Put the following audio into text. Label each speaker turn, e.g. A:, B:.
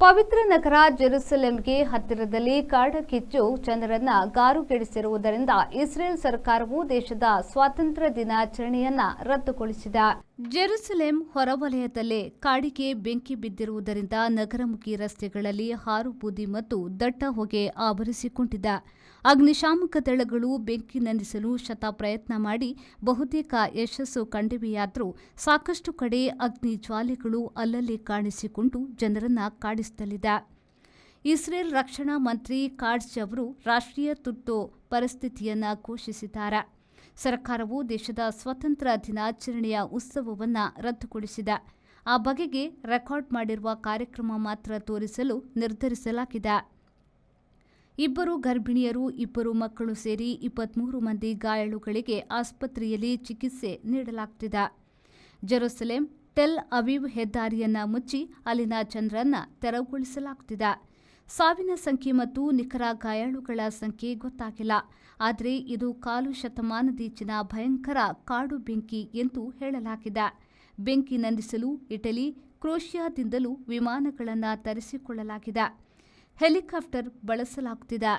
A: ಪವಿತ್ರ ನಗರ ಜೆರುಸಲೆಂಗೆ ಹತ್ತಿರದಲ್ಲಿ ಕಾಡ್ಗಿಚ್ಚು ಜನರನ್ನ ಗಾರುಗೆಡಿಸಿರುವುದರಿಂದ ಇಸ್ರೇಲ್ ಸರ್ಕಾರವು ದೇಶದ ಸ್ವಾತಂತ್ರ್ಯ ದಿನಾಚರಣೆಯನ್ನ ರದ್ದುಗೊಳಿಸಿದೆ. ಜೆರುಸಲೆಂ ಹೊರವಲಯದಲ್ಲೇ ಕಾಡಿಗೆ ಬೆಂಕಿ ಬಿದ್ದಿರುವುದರಿಂದ ನಗರಮುಖಿ ರಸ್ತೆಗಳಲ್ಲಿ ಹಾರು ಬೂದಿ ಮತ್ತು ದಟ್ಟ ಹೊಗೆ ಆವರಿಸಿಕೊಂಡಿದೆ. ಅಗ್ನಿಶಾಮಕ ದಳಗಳು ಬೆಂಕಿ ನಂದಿಸಲು ಶತ ಪ್ರಯತ್ನ ಮಾಡಿ ಬಹುತೇಕ ಯಶಸ್ಸು ಕಂಡಿವೆಯಾದರೂ ಸಾಕಷ್ಟು ಕಡೆ ಅಗ್ನಿ ಜ್ವಾಲೆಗಳು ಅಲ್ಲಲ್ಲಿ ಕಾಣಿಸಿಕೊಂಡು ಜನರನ್ನ ಕಾಡಿಸುತ್ತಲಿದೆ. ಇಸ್ರೇಲ್ ರಕ್ಷಣಾ ಮಂತ್ರಿ ಕಾಟ್ಜ್ ಅವರು ರಾಷ್ಟ್ರೀಯ ತುರ್ತು ಪರಿಸ್ಥಿತಿಯನ್ನ ಘೋಷಿಸಿದ್ದಾರೆ. ಸರ್ಕಾರವು ದೇಶದ ಸ್ವಾತಂತ್ರ್ಯ ದಿನಾಚರಣೆಯ ಉತ್ಸವವನ್ನು ರದ್ದುಗೊಳಿಸಿದೆ. ಆ ಬಗೆಗೆ ರೆಕಾರ್ಡ್ ಮಾಡಿರುವ ಕಾರ್ಯಕ್ರಮ ಮಾತ್ರ ತೋರಿಸಲು ನಿರ್ಧರಿಸಲಾಗಿದೆ. 2 ಗರ್ಭಿಣಿಯರು 2 ಮಕ್ಕಳು ಸೇರಿ 23 ಮಂದಿ ಗಾಯಾಳುಗಳಿಗೆ ಆಸ್ಪತ್ರೆಯಲ್ಲಿ ಚಿಕಿತ್ಸೆ ನೀಡಲಾಗುತ್ತಿದೆ. ಜೆರುಸಲೆಂ ಟೆಲ್ ಅವೀವ್ ಹೆದ್ದಾರಿಯನ್ನ ಮುಚ್ಚಿ ಅಲ್ಲಿನ ಜನರನ್ನ ತೆರವುಗೊಳಿಸಲಾಗುತ್ತಿದೆ. ಸಾವಿನ ಸಂಖ್ಯೆ ಮತ್ತು ನಿಖರ ಗಾಯಾಳುಗಳ ಸಂಖ್ಯೆ ಗೊತ್ತಾಗಿಲ್ಲ. ಆದರೆ ಇದು ಕಾಲು ಶತಮಾನದೀಚಿನ ಭಯಂಕರ ಕಾಡು ಬೆಂಕಿ ಎಂದು ಹೇಳಲಾಗಿದೆ. ಬೆಂಕಿ ನಂದಿಸಲು ಇಟಲಿ, ಕ್ರೊಯೇಷಿಯಾದಿಂದಲೂ ವಿಮಾನಗಳನ್ನು ತರಿಸಿಕೊಳ್ಳಲಾಗಿದೆ. ಹೆಲಿಕಾಪ್ಟರ್ ಬಳಸಲಾಗುತ್ತಿದೆ.